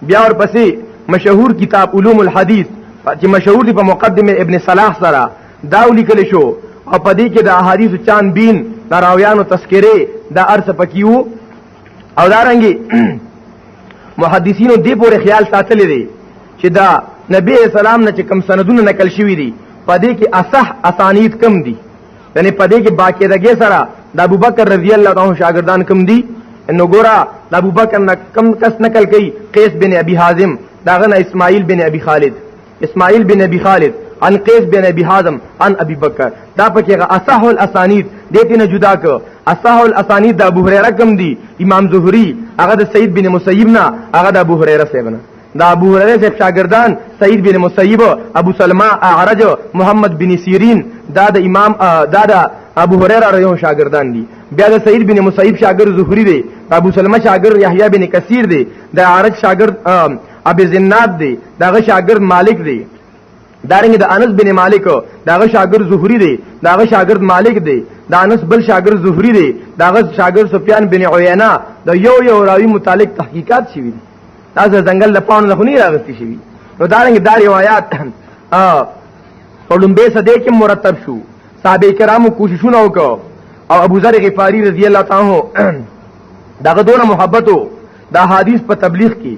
بیا ورپسې مشهور کتاب علوم الحدیث چې مشهور دی په مقدمه ابن صلاح سره دا ولیکل شو او په دې کې د احادیث چاند بین راویانو تذکره دا ارث پکیو او دارنګي محدثینو دې پورې خیال ساتلی دی چې دا نبی اسلام نه چې کم سندونه نقل شوی دي په دې کې اصح اسانید کم دي یعنی په دې کې باقاعدګي سره د ابوبکر رضی الله عنه شاګردان کم دي نو ګورا د ابوبکر نه کم کس نقل کړي قیس بن ابي حازم داغه اسماعیل بن ابي خالد اسماعیل بن ابي خالد عن قیس بن ابي حازم عن ابي بکر دا پکې اصح الاسانید دې نه جدا ک اصح الاسانید د ابو هريره کم دي امام زهري هغه د سعید بن مسیب نه هغه د ابو هريره څخه نه دا ابو هريره څخه شاګردان سعید بن مسیب ابو سلمہ اعرج محمد بن سیرین دا د امام دا د ابو هريره رحمه شاګردان دي بیا د سعید بن مسیب شاګرد زهري دی ابو سلمہ شاګرد یحیی بن کثیر دی د اعرج شاګرد ابي زناد دی داغه شاګرد مالک دی دارنګ د انس بن مالک داغه شاګرد زهري دی داغه شاګرد مالک دی د انس بل شاګرد زهري دی داغه شاګرد سفیان بن عیینه د یو راوی متعلق تحقیقات شوی دي تاسو څنګه لپاره نه خونی راغستی شوی نو دارنګ دا روایت علوم به صدې کې مرتب شو صحابه کرامو کوششونه وکړو او ابو ذر غفاری رضی الله تعالی داغه دونه محبتو دا حدیث په تبلیغ کې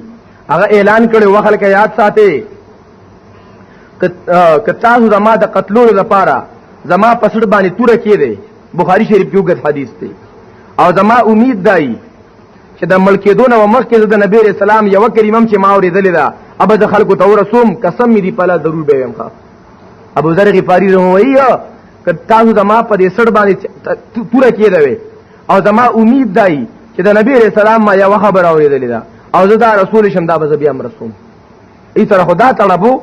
هغه اعلان کړي وخل کې یاد ساتي کتاسو زما د قتلولو لپاره زما پسړ باندې توره کېده بخاری شریف کې وګت حدیث دی او زما امید دی چې د ملکیدون او مخکې د نبی رسول الله یو کریمم چې ما اوریدل دا ابه د خلکو ته ورسوم قسم می دی پلا ضرور به يم ښا ابو ذر غفاری روایي کتاسو زما په دې سړ باندې توره کېده او زما امید دی چې د نبی رسول الله ما یو خبر اوریدل دا او زه دا رسول شم دا به بیا مرسوم ای تر خدا طلبو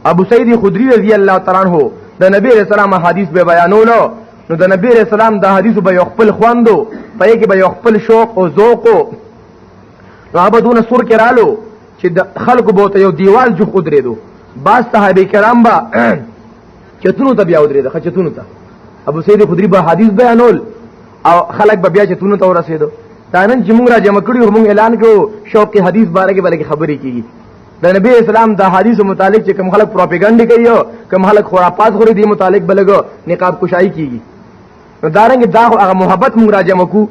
ابو سعید خدری رضی الله تعالی عنہ د نبی رسول الله حدیث به بیانولو نو د نبی رسول الله د حدیث به خپل خواندو پې کې به خپل شوق او ذوق نو هغه دونه سور کې رالو چې د خلکو بوته یو دیوال جو خدری دو باز صحابه کرام با چتونو ته بیا ودرې د چتونو ته ابو سعید خدری به حدیث بیانول او خلک به بیا چتونو ته ورسېدو دا نن چې موږ را جمع کړو موږ اعلان کړو شوق حدیث باره کې بلکې خبرې کیږي د نبی اسلام د حدیث متعلق چې کوم خلک پروپاګاندا کوي کوم خلک خرافات غوړي دي متعلق بلګو نقاب کشای کیږي نو دارنګ دا هغه محبت موږ را جمع کو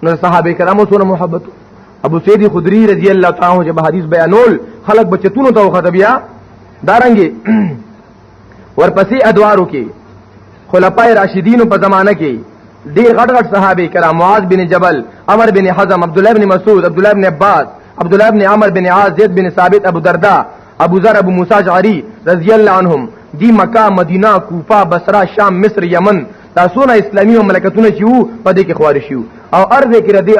نو صحابه کرامو سره محبت ابو سعید خدری رضی الله تعالی عنہ جب حدیث بیانول خلک بچتونو ته خطبیا دارنګ ورپسې ادوارو کې خلفای راشدین په زمانہ کې ډیر غټ غټ صحابه کرام معاذ بن جبل عمر بن حزم عبد الله بن مسعود عبد الله بن عباس عبد الله بن عمر بن عاص زید بن ثابت ابو درداء ابو ذر ابو موسی اشعری رضی الله عنهم دی مکه مدینه کوفه بصره شام مصر یمن تاسو نه اسلامي مملکتونه چې وو په دې کې خواري شو او ارزه کې ردی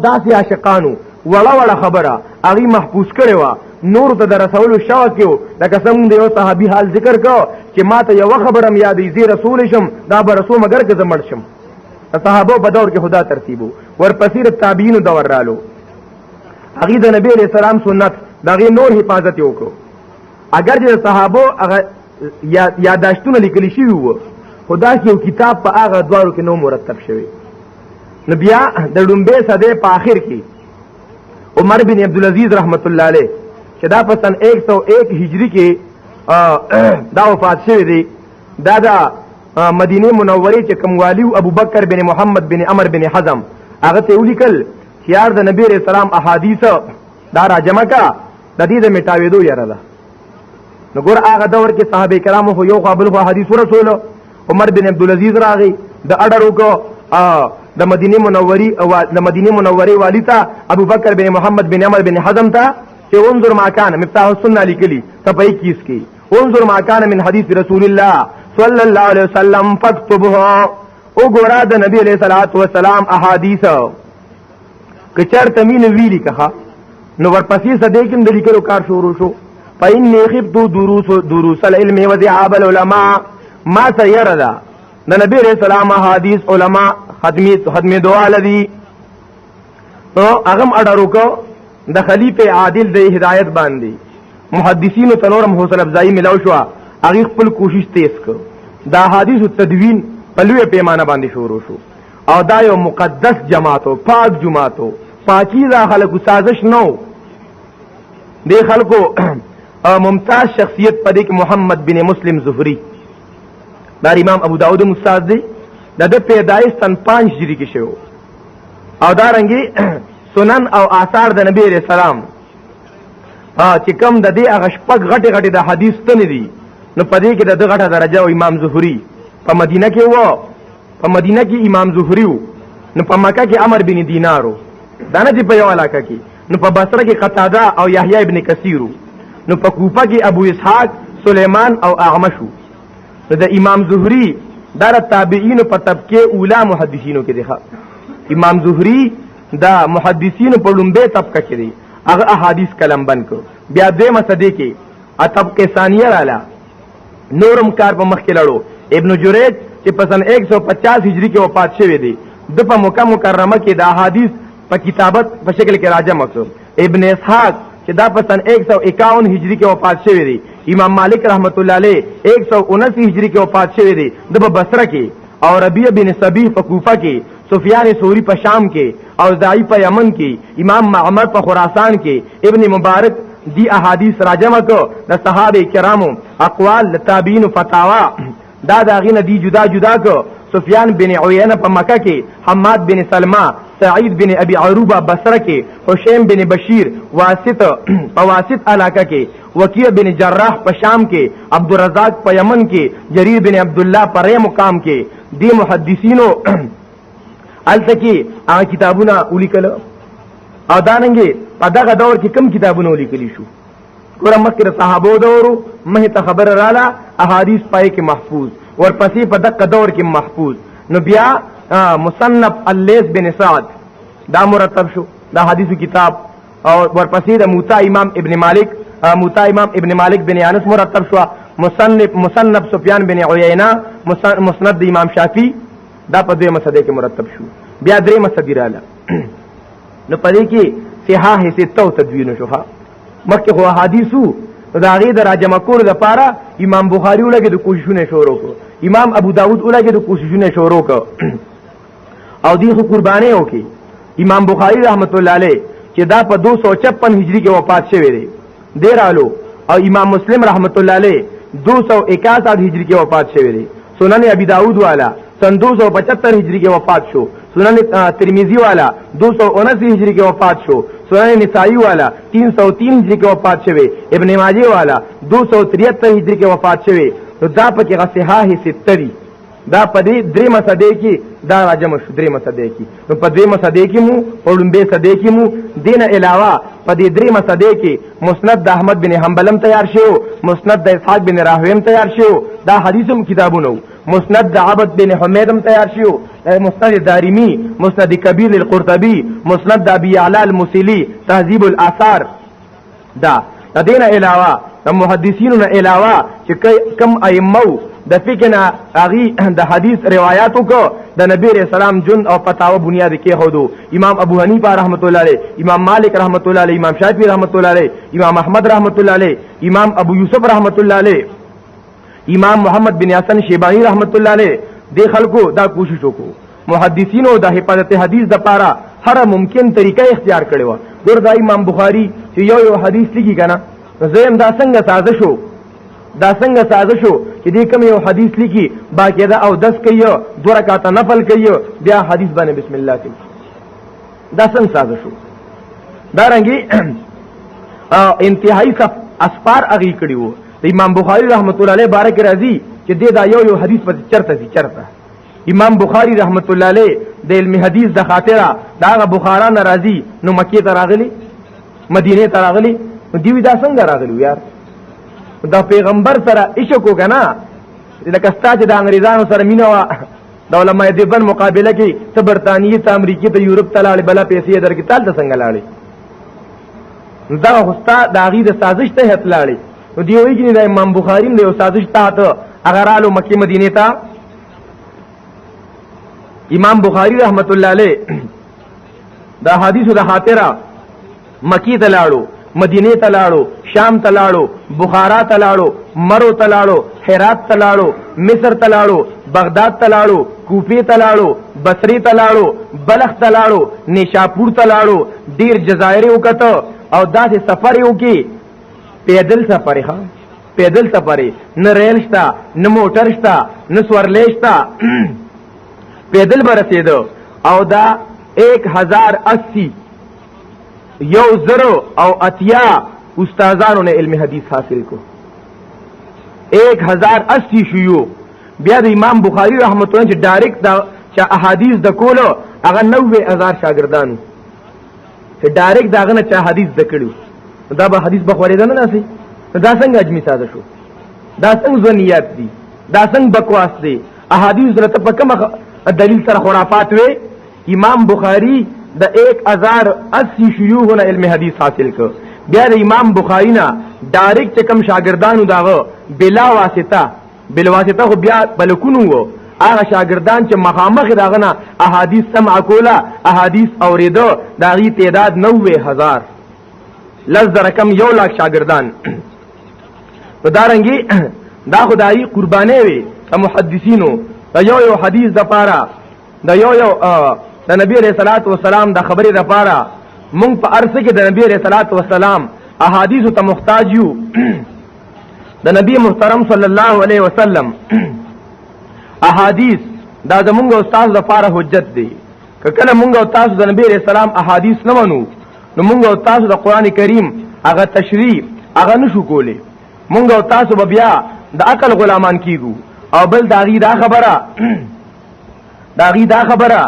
داسې عاشقانو وړه وړه خبره هغه محفوظ کړي وا نور ته در رسول شوق یو لکه څنګه یو صحابي حال ذکر کو چې ماته یو خبرم یادې زی رسول شم دا به رسول مگر که زمړ شم صحابه په دور کې خدا ترتیبو ورپسې تابعین دور رالو هغه د نبی علیہ السلام سنت دغه نور حفاظت وکړو اگر چې صحابه هغه یاداشتونه لیکل شي وو خدا یو کتاب په هغه دوارو کې نو مرتب شوی نو بیا د ډومبه صدې په اخر کې عمر بن عبد العزيز رحمت الله علیه چې دا په سن 101 هجری کې دا وفات شوی دی دا د مدینه منوره چې کوم والی ابو بکر بن محمد بن عمر بن حزم هغه ته ولیکل چې یار د نبی رسول الله احادیث دا را جمع کا د دې د میټاوېدو یاره ده نو ګور هغه دور کې صحابه کرامو خو یو قابل خو حدیث رسول عمر بن عبد العزيز راغی د اډرو کو د مدینه منوري او د مدینه منوري والی ته ابو بکر بن محمد بن عمر بن حزم ته چې انظر ما کان مفتاح السنه لیکلی صفحه 21 کې انظر ما کان من حدیث رسول الله صلی الله علیه وسلم فاكتبه او ګورا د نبی علیہ الصلوۃ والسلام احادیث کچر تمین ویلی کها نو ورپسې صدې کې د لیکلو کار شروع شو فإني خفت دروس العلم وذهاب العلماء ما سيردا د نبی رسول الله حدیث علماء ختمی دعا لذي تو اغم اډارو کو د خلیفہ عادل د هدایت باندې محدثین تنورم حوصله افزایی ملو شو هغه خپل کوشش تیز کو دا حدیث تدوین په لوی پیمانه باندې شروع شو او دا یو مقدس جماعتو پاک جماعتو پاکیزه خلکو سازش نو دی خلکو ممتاز شخصیت پدې کې محمد بن مسلم زهری دا امام ابو داود مستاد دی د پیدایش سن 5 هجری کې شو او دا رنګي سنن او آثار د نبی رسول سلام چې کوم د دې هغه شپږ غټي د حدیث تنه دي نو پدې کې د غټه درجه او امام زهری په مدینه کې وو په مدینه کې امام زهری وو نو په مکه کې عمرو بن دینارو دانه چې په یو علاقه کې نو په بصره کې قتاده او یحیی ابن کثیر نو په کوفه کې ابو اسحاق سلیمان او اعمش نو د امام زهری دا تابعین په طبقه اوله محدثینو کې دی امام زهری دا محدثینو په لومبه طبقه کې دی هغه احادیث کلم بن کو بیا دې مسدې کې طبقه ثانیه رااله نورم کار په مخ کې لړو ابن جریج چې په سن 150 هجری کې وفات شوی دی د په مکه مکرمه کې د احادیث په کتابت په شکل کې راجم وکړ ابن اسحاق چې دا په سن 151 هجری کې وفات شوی دی امام مالک رحمت الله علیه 179 هجری کې وفات شوی دی د بصره کې او ربیع بن صبیح په کوفه کې سفیان ثوری په شام کې او زائی په یمن کې امام معمر په خراسان کې ابن مبارک دی احادیث راجمه کو د صحابه کرامو اقوال تابعین فتاوا دا داغینه دی جدا جدا کو سفیان بن عیینه په مکه کې حماد بن سلمہ سعید بن ابي عروبه بصره کې حسین بن بشیر واسط په واسط علاقه کې وکیع بن جراح په شام کې عبدالرزاق په یمن کې جریر بن عبد الله په ری مقام کې دی محدثینو التکی هغه کتابونه ولیکل او دانګي په دغه دور کې کم کتابونه ولیکلی شو ګوره مخکې صحابو دورو مه ته خبر رااله احادیث پای کې محفوظ ورپسې په دغه دور کې محفوظ نو بیا مصنف اللیث بن سعد دا مرتب شو دا حدیث کتاب او ورپسې د موطا امام ابن مالک بن انس مرتب شو مصنف سفیان بن عیینه مسند امام شافعی دا په دې مسدې کې مرتب شو بیا درې مسدې رااله نو پدې کې صحاح سته او تدوین شو مکه هو حدیثو دا غي د راجمه کول د پاره امام بخاری ولګي د کوششونه شروع کړ امام ابو داود ولګي د کوششونه شروع کړ او دی خو قربانه وکي امام بخاری رحمت الله علیه چې دا په 256 هجری کې وفات شوی دی ډیرالو او امام مسلم رحمت الله علیه 261 هجری کې وفات شوی دی سنن ابي داود والا سن 275 هجری کې وفات شو سنن ترمذی والا 279 هجری کې وفات شو سنن نسائی والا 303 هجری کې وفات شوی ابن ماجه والا 273 هجری کې وفات شوی نو دا پکې غصحاح ستری دا پدې درې مسدې کې دا راجم شو درې مسدې کې نو په درې مسدې کې مو اولمبه سدې کې مو دین علاوه په دې درې مسدې کې مسند د احمد بن حنبلم تیار شو مسند د اسحاق بن راهویم تیار شو دا حدیثم کتابونه مسند د عبد بن حمیدم تیار شو مسند دارمی مسند کبیر القرطبی مسند د ابي اعلى المسلی تهذیب الاثار دا دین علاوه د محدثینو علاوه چې کم ائمه د فقهنا اغي د حدیث روایتو کو د نبی رسول الله جن او فتاوا بنیاد کې هودو امام ابو حنیفه رحمت الله علیه امام مالک رحمت الله علیه امام شافعی رحمت الله علیه امام احمد رحمت الله علیه امام ابو یوسف رحمت الله علیه امام محمد بن حسن شیبانی رحمت الله علیه د خلکو دا کوشش وکړو محدثینو د حفاظت حدیث د پاره هر ممکن طریقه اختیار کړو ګور دا امام بخاری چې یو حدیث لګی کنه زم دا څنګه سازشو دا څنګه سازشو چې دې کوم یو حدیث لیکي باقاعده او 10 کوي 2 رکعات نفل کوي بیا حدیث باندې بسم الله کوي دا څنګه سازشو دا رنګي انتهایی اسفار اغي کړیو امام بخاری رحمت الله علیه بارک راضی چې دې دا یو حدیث په چرته امام بخاری رحمت الله علیه د علم حدیث د خاطره دا بخارا ناراضی نو مکه ته راغلی مدینه ته راغلی دیوی دا څنګه راغلی یار دا پیغمبر سره عشق وکنا لکه ستاسو د انګریزانو سره مینا وا د علماء دیوبند مقابله کې ته برتانیې ته امریکای ته یورپ ته لاړې بلا پیسې درکې تال ته څنګه لاړې دا هوستا د غي د سازش ته هت لاړې نو دی وایي دا امام بخاری دی او سازش ته اگر آلو مکه مدینه ته امام بخاری رحمت الله علیه دا حدیثو دا خاطره مکی ته لاړو مدینه ته لاړو شام ته لاړو بخارا ته لاړو مرو ته لاړو هرات ته لاړو مصر ته لاړو بغداد ته لاړو کوفه ته لاړو بصری ته لاړو بلخ ته لاړو نیشاپور ته لاړو ډیر جزایر وکړو او داسې سفر یو کې پیدل سفر ښه پیدل سفر نه ریل شتا نه موټر شتا نه سورلې شتا پیدل برسېدو او دا 1080 یو زرو او اتیا استادانو نے علم حدیث حاصل کو 1080 شیوخ بیا د امام بخاری رحمت الله چې ډایرکټ دا چې احادیث د کولو هغه 90000 شاګردانو چې ډایرکټ داغه نه چې حدیث د کړو دا به حدیث بخوریدل نه نسی دا څنګه اجمی ساده شو دا څنګه ځنیات دي دا څنګه بکواس دي احادیث درته په کومه دلیل سره خرافات وي امام بخاری د 1080 شیوخونه علم حدیث حاصل کړ بیا د امام بخاری نه ډایرکټ کم شاګردانو داغه بلا واسطه خو بیا بلکونو وو هغه شاګردان چې مخامخ داغه نه احادیث سمع کولا احادیث اوریدو داغي تعداد 90000 لز رقم 1 لاکھ شاګردان په دارنګي دا خدای قربانې وي محدثینو دا یو حدیث د پاره دا یو د نبی علیہ الصلوۃ والسلام د خبرې د پاره مونږ په عرصه کې د نبی علیہ الصلوۃ والسلام احادیث ته محتاج یو د نبی محترم صلی الله علیه وسلم احادیث دا زمونږ استاد د پاره حجت دی کله مونږ او تاسو د نبی علیہ السلام احادیث نه منو نو مونږ او تاسو د قران کریم هغه تشریح هغه نشو کولی مونږ او تاسو بیا د عقل غلامان کیږو او بل داغي دا خبره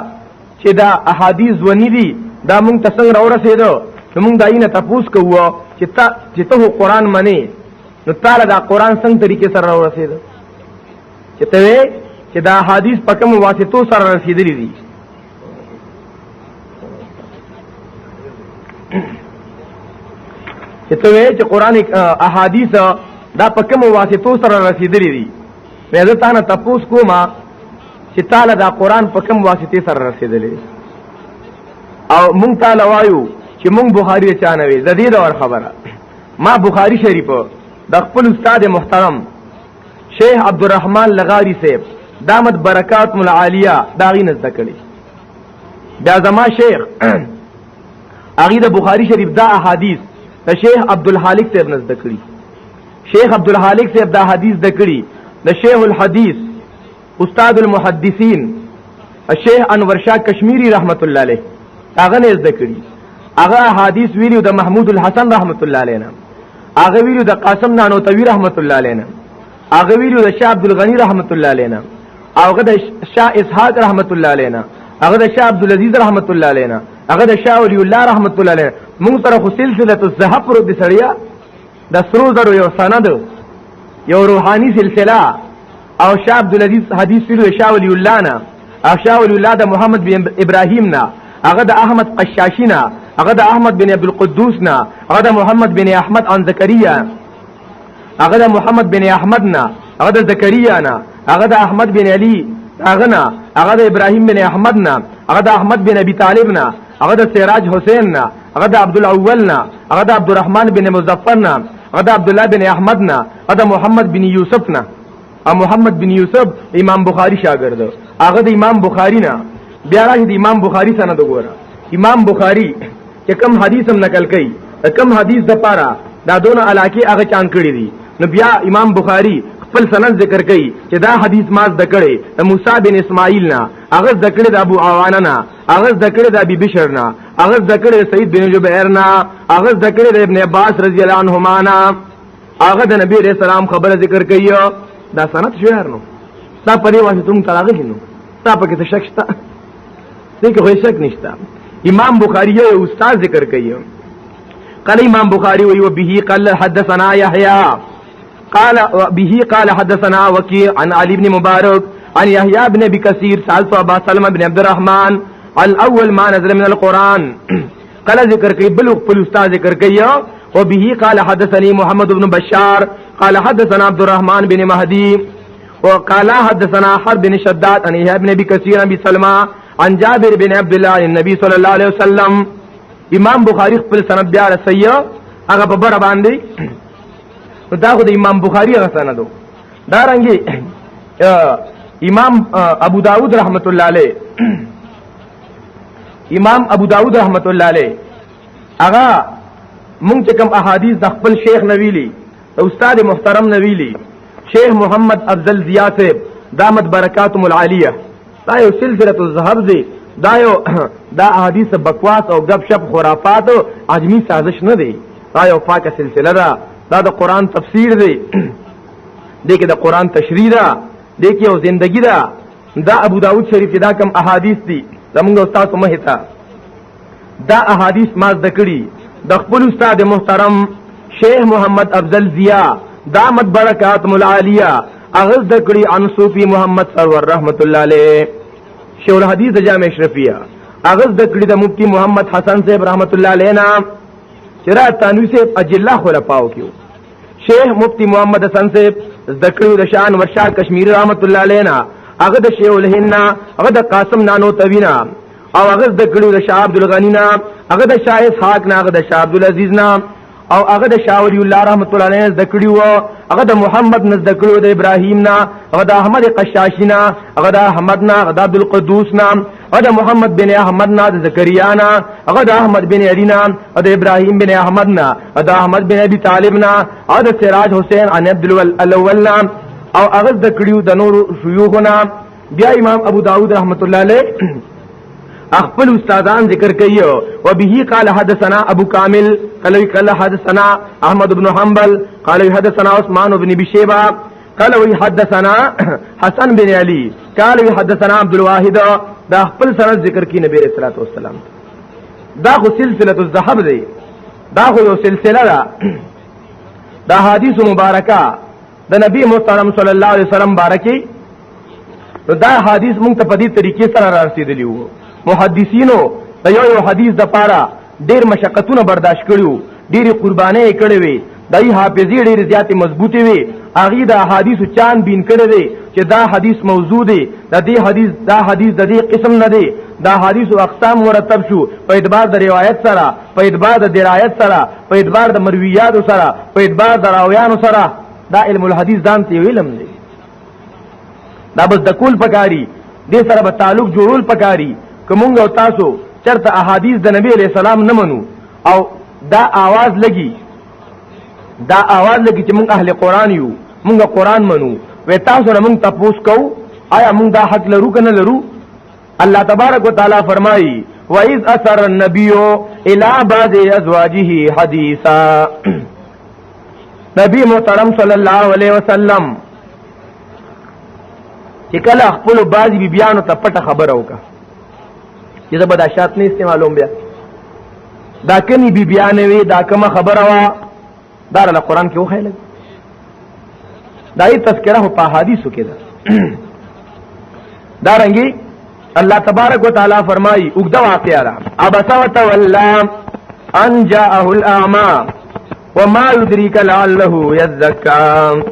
چې دا احادیث ونی دي دا مونږ ته څنګه راورسېدو نو مونږ داینه تاسو کوو چې ته قرآن منی نو تعالی دا قرآن څنګه طریقې سره راورسېدو چې ته چې دا احادیث په کوم واسطو سره رسیدلې دي چې ته چې قرآن احادیث دا په کوم واسطو سره رسیدلې دي مې زه تاسو تاسو کومه چې تعالی دا قرآن په کوم واسطې سره رسیدلې او مونږ تعالی وایو چې مونږ بخاری چانوي زدید اور خبره ما بخاری شریف د خپل استاد محترم شیخ عبدالرحمن لغاری صاحب دامت برکات العالیه داغي نزد کړي بیا زما شیخ اغه د بخاری شریف دا احادیث د شیخ عبدالحالق صاحب نزد کړي شیخ عبدالحالق صاحب دا حدیث د کړي د شیخ الحدیث استاد المحدثین الشیخ انور شاه کشمیری رحمت الله علیه هغه نزد کړي هغه حدیث ویلو د محمود الحسن رحمت الله علیه هغه ویلو د قاسم نانوتوی رحمت الله علیه هغه ویلو د شاه عبد الغنی رحمت الله علیه هغه د شاه اسحاق رحمت الله علیه هغه د شاه عبد العزيز رحمت الله علیه هغه د شاه ولی الله رحمت الله علیه موږ سره خو سلسله الذهب پر د سړیا د سرو زرو یو سند یو روحانی سلسله او شاه عبد العزيز حدیث ویلو شاه ولی الله نه او شاه ولی الله د محمد بن ابراهیم نه هغه د احمد قشاشی نه هغه د احمد بن عبد القدوس نه هغه د محمد بن احمد عن زکریا هغه د محمد بن احمد نه هغه د زکریا نه هغه د احمد بن علی هغه نه هغه د ابراهیم بن احمد نه هغه د احمد بن ابي طالب نه هغه د سراج حسین نه هغه د عبد الاول نه هغه د عبد الرحمن بن مظفر نه هغه د عبد الله بن احمد نه هغه د محمد بن یوسف نه او محمد بن یوسف امام بخاری شاګرد هغه د امام بخاری نه بیا راځي د امام بخاری سند وګوره امام بخاری چې کوم حدیث هم نقل کړي کوم حدیث د پاره دا دونه علاقه هغه چان کړی دي نو بیا امام بخاری خپل سند ذکر کړي چې دا حدیث ما ذکر د موسی بن اسماعیل نه هغه ذکر د ابو عوانه نه هغه ذکر د ابي بشر نه هغه ذکر د سعید بن جبیر نه هغه ذکر د ابن عباس رضی الله عنهما نه هغه د نبی رسول الله خبره ذکر کړي دا سند شعر نو تا په دې واسطه تم تراغلی نو تا په کې څه شک شته دغه هیڅ شک نشته امام بخاری یو استاد ذکر کوي قال امام بخاری وی وبه قال حدثنا يحيى قال به قال حدثنا وكيع عن علي بن مبارك عن يحيى بن ابي كثير سالت ابا سلمة بن عبد الرحمن الاول ما نزل من القران قال ذکر کوي بل خپل استاد ذکر کوي وبه قال حدثني محمد بن بشار قال حدثنا عبد الرحمن بن مهدي وقال حدثنا حرب بن شداد عن يحيى بن ابي كثير بن سلمى عن جابر بن عبد الله عن النبي صلى الله عليه وسلم. امام بخاری خپل سند بیا رسیه هغه په بر باندې دا خو د امام بخاری هغه سندو دا رنګي امام ابو داود رحمت الله علیه امام ابو داود رحمت الله علیه هغه مونږ چې کوم احادیث د خپل شیخ نویلی استاد محترم نویلی شیخ محمد افضل ضیاء صاحب دامت برکاتهم العالیه دا یو سلسله الذهب دی دا یو دا احادیث بکواس او غب شپ خرافات او عجمی سازش نه دی دا یو پاکه سلسله ده دا د قران تفسیر دی دغه د قران تشریح ده دغه یو زندگی ده دا ابو داود شریف دا کم احادیث دي زموږ استاد مهتا دا احادیث ما ذکرې د خپل استاد محترم شیخ محمد افضل ضیاء دامت برکاتهم العالیه اغز ذکرې عن صوفی محمد سرور رحمت الله علیه شیخ الحدیث جامع اشرفیہ اغز ذکرې د مفتی محمد حسن صاحب رحمت الله علیه نام چرا تانوی صاحب اجلا خلفاو کیو شیخ مفتی محمد حسن صاحب ذکرې د شان ورشاد کشمیری رحمت الله علیه نا اغه د شیخ الهنا اغه د قاسم نانو توینا او اغه ذکرې د شاه عبد الغنی نا اغه د شاه اسحاق نا اغه د شاه عبد العزيز نا او هغه د شاولی الله رحمت الله علیه ذکر و هغه د محمد ن ذکر د ابراهیم نا هغه د احمد قشاشی نا هغه د احمد نا هغه د عبد القدوس نا هغه د محمد بن احمد نا د زکریا نا هغه د احمد بن علی نا هغه د ابراهیم بن احمد نا هغه د احمد بن ابي طالب نا هغه د سراج حسین عن عبد الاول نا او هغه ذکر د نور شيوخنا بیا امام ابو داود رحمت الله علیه اخفل استادان ذکر کئیو وبه قال حدثنا ابو كامل قال حدثنا احمد بن حنبل قال حدثنا عثمان بن بشيبه قال حدثنا حسن بن علي قال حدثنا عبد الواحد دا خپل سند ذکر کی نبی رسول الله والسلام دا خو سلسله الذهب دی دا خو یو سلسله ده دا حدیث مبارکه د نبی محترم صلی الله علیه وسلم بارکی دا حدیث مونږ ته په دې طریقې سره رسیدلی وو محدثینو د یو حدیث د پاره ډیر مشقتونه برداشت کړیو ډیر قربانۍ کړې وي دای حافظي ډیر زیات مضبوطی وي اغه د احادیث چان بین کړی دی چې دا حدیث موضوع دی د دې حدیث د دې قسم نه دی دا حدیث او اقسام مرتب شو په اعتبار د روایت سره په اعتبار د درایت سره په اعتبار د مرویات سره په اعتبار د راویانو سره دا علم الحدیث ځان ته علم دی دا بس د کول پکاري دې سره به تعلق جوړول پکاري کومنګ او تاسو چرته احادیث د نبی علیہ السلام نه منو او دا आवाज لګي چې موږ اهل قران یو موږ قران منو و تاسو نه موږ تاسو کو آیا موږ دا حق لرو کنه لرو الله تبارک وتعالى فرمایي واذ اثر النبي الى بعض ازواجه حديثا نبی محترم صلی الله علیه وسلم چې کله خپل بعضی بیانو ته پټه خبر اوکا چې زبدا شات نه استعمالوم بیا دا کني بی بیان وی دا کومه خبره وا دار القرآن کې وخیل دای تذکرہ په حدیثو کې ده دا رنګي الله تبارک وتعالى فرمایي وګدا واقعا را ابس وتولى ان جاءه الاعمى وما يدريك لعله يزكى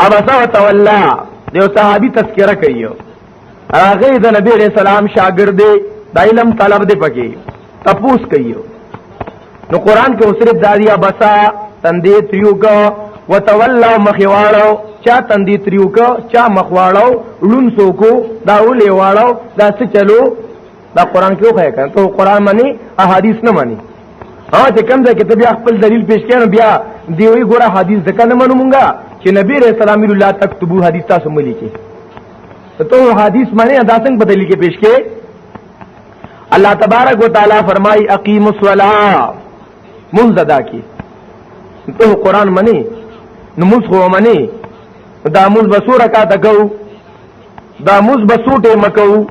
ابس وتولى دیو صحابي تذکرہ کوي هغه د نبی علیہ السلام شاګرد د علم طلب دی پکې تپوس کوي نو قران کې صرف داریا بسا تندې تریو کو وتولوا مخواړو چا تندې تریو کو چا مخواړو لون سو کو دا ولې واړو دا څه چلو دا قران کې وخی کنه ته قران مانی احادیث نه مانی ها چې کوم ځای کې ته بیا خپل دلیل پیش کړو بیا دیوی ګوره حدیث ځکه نه منو مونږه چې نبی رسول الله تکتبو حدیث تاسو ملي کې تو حدیث معنی ادا څنګه بدلی کې پیش کې الله تبارک وتعالى فرمای اقیموا الصلاة منزدا کی تو قران معنی نماز خو معنی دا موږ بسوره کا دغو دا موږ بسوټه مکو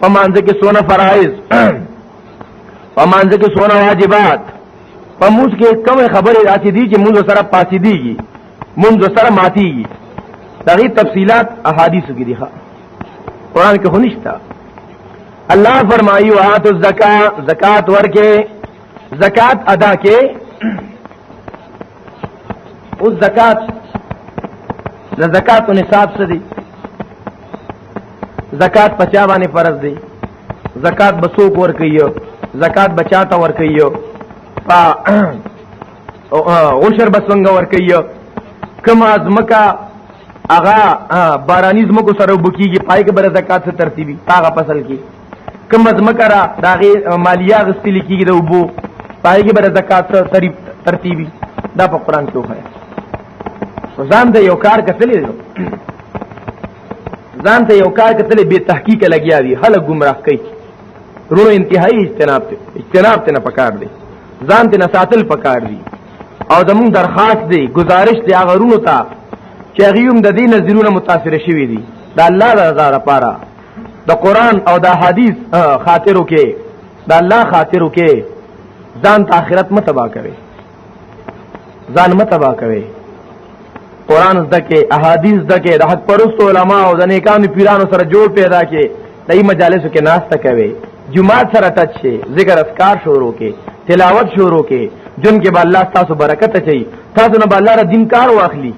پمانځ کې سونه فرایض پمانځ کې سونه واجبات پموږ کې کوم خبره راځي دي چې موږ سره پاتې ديږي موږ سره ماتيږي دغه تفصيلات احادیث کې دي قرآن کې هنشتا الله فرمایي واتو الزکات زکات ورکه زکات ادا کې اوس زکات د زکات او نصاب څه دی؟ زکات پچا باندې فرض دی؟ زکات بسوک ور کوي، زکات بچاته ور کوي، عشر بسنګ ور کوي. کما ازمکا اغا بارانی زمکو سره وبکیږي پای کې بر زکات څخه ترتیبي هغه فصل کې. کما ازمکا را داغه مالیه غستلی کیږي د وبو پای کې بر زکات ترتیبي. دا په قران کې وایي. ځان ته یو کار کتلې ځان ته یو کار کتلې به تحقیق لګیا وي خلک گمراه کوي. رونو انتهایی اجتناب ته نه پکار دی، ځان ته نه ساتل پکار دی. او زمون درخواست دی، گزارش دی هغه رونو ته چې هغه د دې نظرونو متاثر شوي دي د الله رضا لپاره د قران او د حدیث خاطرو کې د الله خاطرو کې ځان ته آخرت متبا کوي، ځان متبا کوي. قران زده کې، احادیث زده کې، د حق پرست علما او د نیکانو پیرانو سره جوړ پیدا کې، دای مجالسو کې ناشته کوي، جمعات سره ټچ شي، ذکر اذکار شروع کې، تلاوت شروع کې، جن کې به الله تاسو برکت اچي، تاسو نه به الله را دین کار واخلي.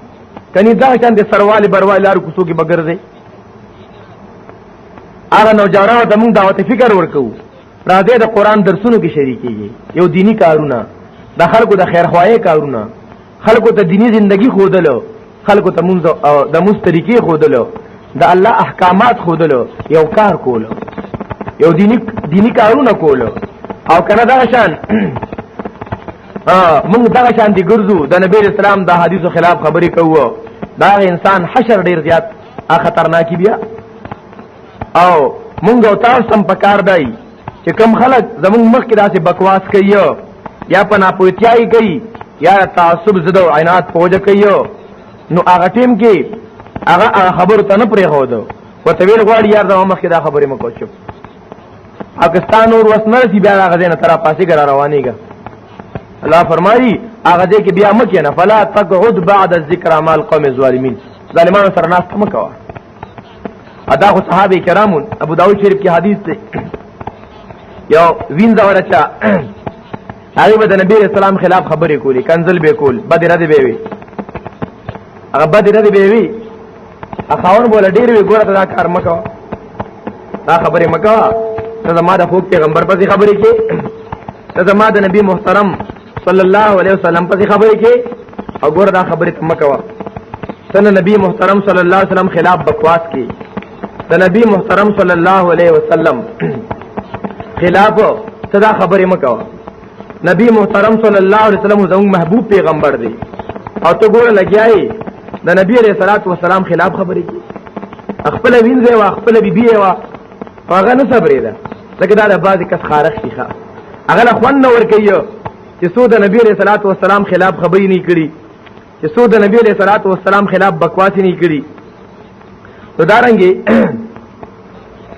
کني دا شان د سروال بروال لار کوڅو کې بغرځي. هغه نوجوانانو ته موږ دعوت فکر ورکو، راځي د قران درسونو کې شریکيږي، یو دینی کارونه، د خلکو د خیر خوایي کارونه، خلکو ته دینی ژوندۍ خودلو، خلکو ته موږ د مستریکی خودلو، د الله احکامات خودلو، یو کار کولو، یو دینی کارونه کولو. او کنه دا شان موږ دا شان دي ګرځو د نبی اسلام د حدیثو خلاف خبرې کوو، دا انسان حشر ډیر زیات خطرناکي بیا. او موږ او تاسو هم پکار دی چې کم خلک زموږ مخ کې داسې بکواس کوي یا پناپوتیاي کوي یا تعصب زده او عنایت پوجا کوي، نو هغه ټیم کې هغه خبر ته نه پرې هودو وته ویل غواړي یار دا مخ کې دا خبرې مکو شو. پاکستان اور وسنه سی بیا هغه نه تر پاسې ګر روانيګه. الله فرمایي هغه دې کې بیا مکه نه فلا تقعد بعد الذکر مع القوم الظالمین، ظالمانو سره ناس مکوا. ادا خو صحابه کرامو ابو داود شریف کی حدیث ده یو وینځه ورچا هغه د نبی اسلام خلاف خبرې کولی، کنزل به کول، بدر دې به وي، هغه بدر دې به وي، اخاون بوله ډیر وی ګوره دا کار مکوا، دا خبرې مکوا، ته ما د خوب پیغمبر پسې خبرې کې، ته ما د نبی محترم صلی الله علیه وسلم پسې خبرې کې، او ګوره دا خبرې مکوا. ته نبی محترم صلی الله علیه وسلم خلاف بکواس کې، د نبی محترم صلی الله علیه وسلم خلاف صدا خبرې مکوا. نبی محترم صلی الله علیه وسلم زموږ محبوب پیغمبر دی، او ته ګوره لګیاي د نبی علیہ الصلوۃ والسلام خلاف خبرې کی، خپل وینځه وا خپل بیبي وا هغه نه صبرې ده، لکه دا د بعض کس خارخ شيخه هغه له خوان ور کوي چې سود نبی علیہ الصلوۃ والسلام خلاف خبرې نه کړي، چې سود نبی علیہ الصلوۃ والسلام خلاف بکواس نه کړي. تو دارنګي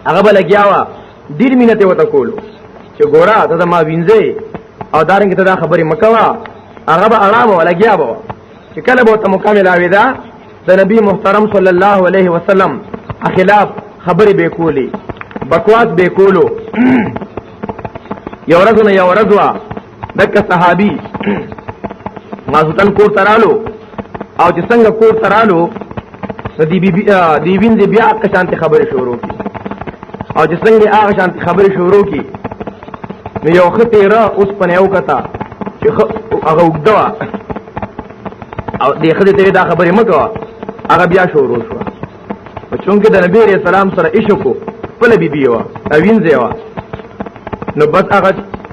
هغه بل لګیاوا ډیر مينته وته کولو چې ګورا ته ما وینځه او دارنګ ته دا خبرې مکوا، هغه به آرام ولګیا بو چې کله به ته مکمل اویدا د نبی محترم صلی الله علیه وسلم خلاف خبرې به کولی، بکواس به کولو. یو ورځ وا دک صحابي مازوتن کور ترالو، او چې څنګه کور ترالو دی وین دی بیا که شانت خبرې شروع کی، او چې څنګه هغه شانت خبرې شروع کی، نو یو خطه را اوس پنه یو کتا چې هغه وګدوا او دې خدای ته دا خبرې مکو، هغه بیا شروع شو. په چونکه د نبی رسول الله سره عشق په لبي بیوا اوینځه وا، نو بس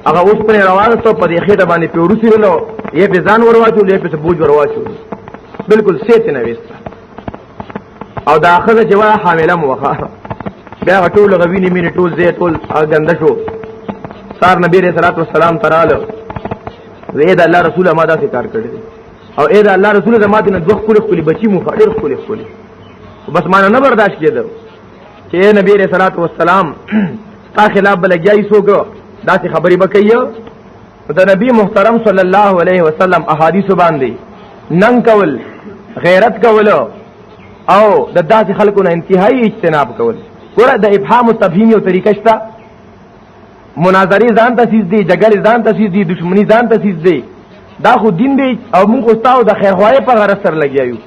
هغه اوس پنه روانه ته په دې خېټه باندې پیورسي له یې په ځان ورواچو، له په بوج ورواچو، بالکل سیت نه وست. او دا اخذ چې وا حامله موخه بیا ټول غوینه مینه ټول زه ټول غنده شو. سار نبی رسول الله والسلام تراله وې دا الله رسول ما دا کار کړی، او اې دا الله رسول زماته نه دوه خپل بچی مو خړې خپل بس ما نه برداشت کېده چې نبی رسول الله والسلام تا خلاف بلګیای سوګو دا څه خبرې وکړي. د نبی محترم صلی الله علیه وسلم احادیث باندې نن کول، غیرت کول، او د داسې خلکو نه انتهایی اجتناب کول. ګوره د ابهام او تبهیم یو طریقه شته، مناظرې ځان تاسیس دي، جګړې ځان تاسیس دي، دښمنی ځان تاسیس دي، دا خو دین دی او موږ خو تاسو د خیر خوای په غرض سره لګیایو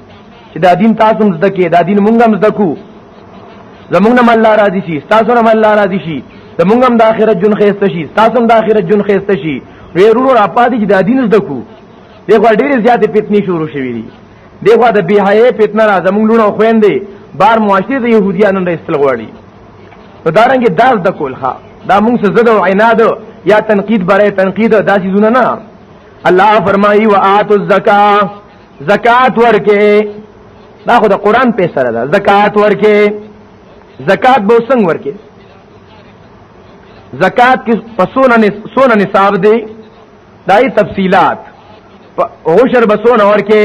چې دا دین تاسو هم زده کې دا دین موږ هم زده کو زمونږ نه الله راضي شي تاسو نه الله راضي شي زمونږ هم د آخرت جون خېسته شي تاسو هم د آخرت جون خېسته شي ورونو را پاتې چې دا دین زده کو دغه ډېر زیاتې فتنې شروع شوې دي دغه د بهای فتنه را زمونږ لونه خويندې بار معاشره د يهوديانو نه استل غواړي په دارنګ داس د کول ښا دا موږ څه زده او عناد یا تنقید برای تنقید داسې زونه نه الله فرمایي وآتوا الزکات زکات ورکه دا خو د قران په سره ده زکات ورکه زکات به څنګه ورکه زکات کې سونه نصاب دی دای تفصیلات عشر بسونه ورکه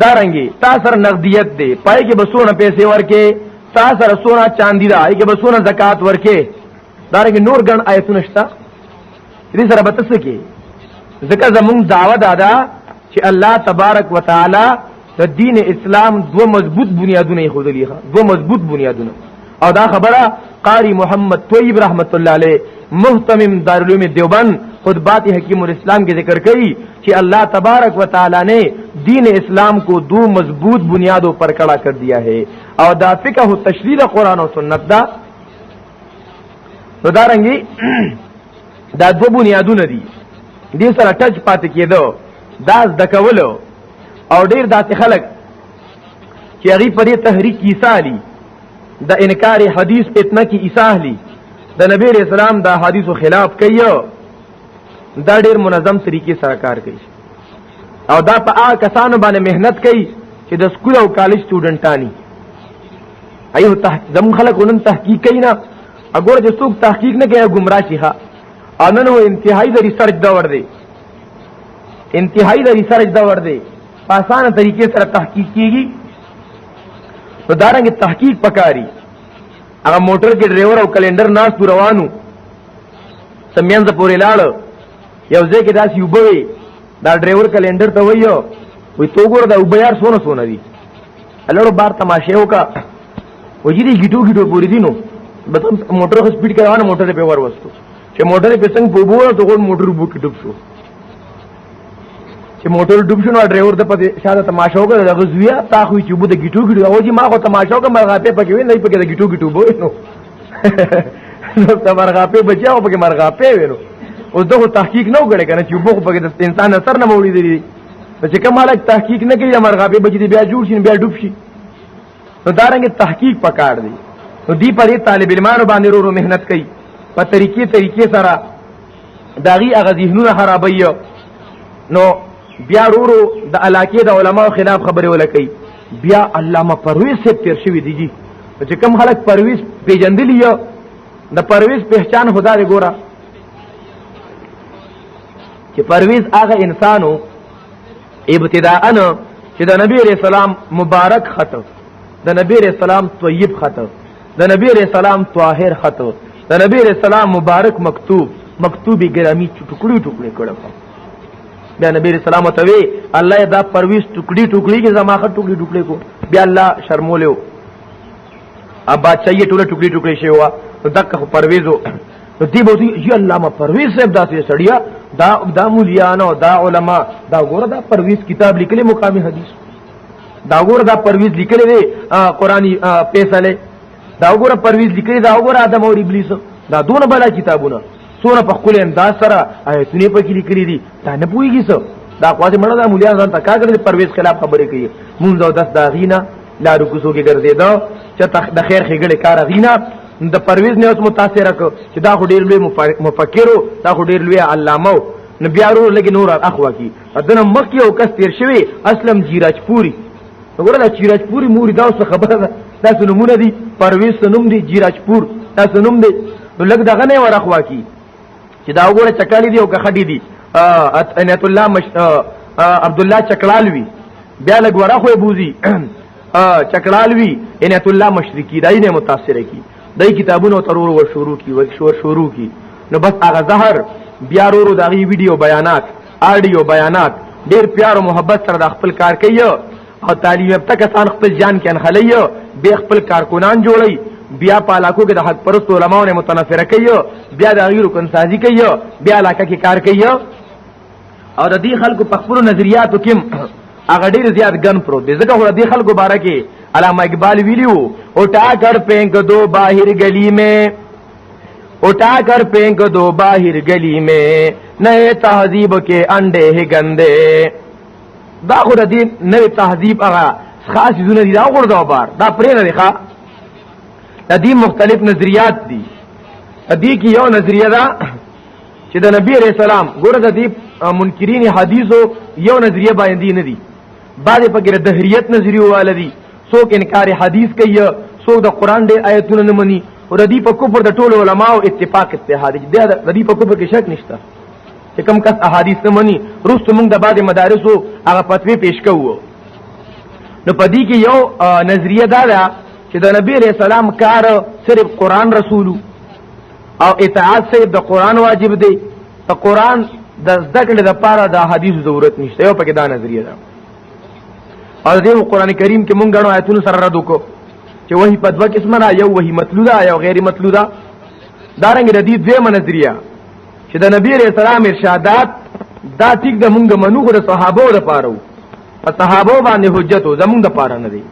دارنګي تاسو نقدیت دی پای کې بسونه پیسې ورکه تاسو سونه چاندی دا ای کې بسونه زکات ورکه دارنګي نور ګڼ آیتونه شته دې سره به تاسو کې ذکر زمون دعوت ادا چې الله تبارک وتعالى د دین اسلام دو مضبوط بنیادونه خودلی دو مضبوط بنیادونه او دا خبره قاری محمد طیب رحمت الله علیه محتمم دارالعلوم دیوبند خطبات حکیم الاسلام کے ذکر کئی کہ اللہ تبارک و تعالی نے دین اسلام کو دو مضبوط بنیادوں پر کھڑا کر دیا ہے اور دا فقہ و تشریح قرآن و سنت دا دارنگی دا دو بنیادوں ندی دی سره ټچ پاتې کېدو دا ذکولو او ډیر داسې خلک چې هغه په دې تحریک ایصالی د انکار حدیث اتنا کی ایصالی د نبی رسول الله دا حدیثو خلاف کوي دا ډیر منظم طریقې سره کار کوي او دا په هغه کسانو باندې مهنت کوي چې د سکول او کالج سټوډنټانی ایو زم خلکونن تحقیق کوي نه اګور چې څوک تحقیق نه کوي گمراه شي ها انن هو انتهائی د ریسرچ دا ور دی انتهائی د ریسرچ دا ور دی په اسانه طریقې سره تحقیق کیږي نو دارنګ تحقیق پکاري هغه موټر کې ډرایور او کلندر ناس روانو سمینځ پورې لاړ یو ځکه داسې وبوي دا ډرایور کلندر ته وایو وي تو ګور دا وبیار سونه سونه دي الوړو بار تماشه وکا وږي دي ګټو پوری دي نو بته موټر خو سپیډ کوي موټر په ور وستو چې موټر په څنګه په بوله ته ګور موټر بو کې ډوب شو چې موټر ډوب شو نو ډرایور ته په شاده تماشه وکړه دا غزویا تا خو چې بو د ګټو او چې ما خو تماشه وکړه مرغه په پکې نه پکې د ګټو بو نو نو مرغه په بچاو پکې مرغه په وینو او دغه تحقیق نه وکړي کنه چې بو پکې د انسان اثر نه موړي دي چې کومه تحقیق نه کوي مرغه په بچي بیا جوړ شي بیا ډوب شي نو دارنګ تحقیق پکار دی نو دی پرې طالب علمانو باندې ورو مهنت کوي په طریقې سره داغي هغه ذهنونه خرابوي نو بیا ورو د علاقې د علماو خلاف خبره ولکې بیا علامه پرویز سے تیر شوی دیږي چې کوم خلک پرویز پیجندلی یو د پرویز پہچان خدا دې ګوره چې پرویز هغه انسانو ابتداء چې د نبی رسول الله مبارک خط د نبی رسول الله طیب خط د نبی رسول الله طاهر خط د نبی رسول الله مبارک مکتوبی گرامی ټوکړي کړو بیا نبی رسول الله ته وی الله دا پرویز ټوکړي کې زماخه ټوکړي کو بیا الله شرمولیو ابا چایه ټوکړي شی وا دغه پرویزو دی به دی علامه پرویز صاحب داسې سړیا دا مولیانو دا علما دا ګوره دا پرویز کتاب لیکلي مقامی حدیث دا ګوره دا پرویز لیکلي دی قرآنی فیصله دا ګوره پرویز لیکلي دا ګوره آدم او ابلیس دا دونه بلا کتابونه سونه په خپل انداز سره آیتونه پکې لیکلي دي دا نه پويږي څه دا قواته مړه دا مولیان ځان تکا کړی پرویز خلاف خبرې کوي مونږ او 10 دا غینا لارو کوڅو کې ګرځیدا چې د خیر خېګړې کار غینا د پرویز نه اوس متاثر کړ چې دا خو ډېر لوی مفکرو دا خو ډېر لوی علامه نبي ارو لګي نور اخوا کی اذن مکه او کس تیر شوی اسلم جیراجپوري وګوره دا جیراجپوري موري دا څه خبره ده دا نمونه دي پرویز نوم دي جیراجپور دا نوم دي نو لګ دغه نه ور اخوا کی چې دا وګوره چکالی دی او کخډی دی انیت الله عبد الله چکلالوی بیا لګ ور اخوا بوزي چکلالوی انیت الله مشرکی دای نه متاثر کی دای کتابونو ترور ور شروع کی نو بس هغه زهر بیا ورو دغه ویډیو بیانات آډیو بیانات ډیر پیار او محبت سره د خپل کار کوي او تعلیم یافته کسان خپل جان کې انخلایو به خپل کارکونان جوړي بیا په علاقو کې د حق پرست علماو نه متنفر کوي بیا د غیرو کنسازي کوي بیا علاقه کې کار کوي او د دې خلکو په خپل نظریاتو کې هغه ډیر زیات ګن پروت دي. ځکه خو د دې خلکو باره کې علامہ اقبال ویلیو اٹھا کر پھینک دو باہر گلی میں اٹھا کر پھینک دو باہر گلی میں نئے تہذیب کے انڈے ہے گندے. دا خو د دې نوې تهذیب هغه خاص ځونه دي دا غورځو بار دا پرې نه دی ښه. د دې مختلف نظریات دي. د دې کې یو نظریه ده چې د نبی عليه السلام ګوره د دې منکرین حدیثو یو نظریه باندې نه دي. بعضې پکې د دهریت نظریه والدي، څوک انکار حدیث کوي، څوک د قرآن ډېر آیتونه نه مني. او د دې په کفر د ټولو علماو اتفاق اتحاد دي. د دې په کفر کې شک نشته چې کوم کس احادیث نه مني. وروسته موږ د بعضې مدارسو هغه فتوی پیش کوو. نو په دې کې یو نظریه دا ده چې د نبی علیہ السلام کار صرف قرآن رسولو او اطاعت صرف د قرآن واجب دی. د قرآن د زده کړې دپاره د حدیثو ضرورت نشته. یو پکې دا نظریه ده. او د دې قرآن کریم کې مونږ غنو آیتونو سره رد وکړو چې وحی په دوه قسمه ده، یو وحی مطلوده یو غیر مطلوده. دارنګه د دې دویمه نظریه چې د نبی علیہ السلام ارشادات دا ټیک د مونږ منو خو د صحابو دپاره و، په صحابو باندې حجت و، زمونږ دپاره نه دی.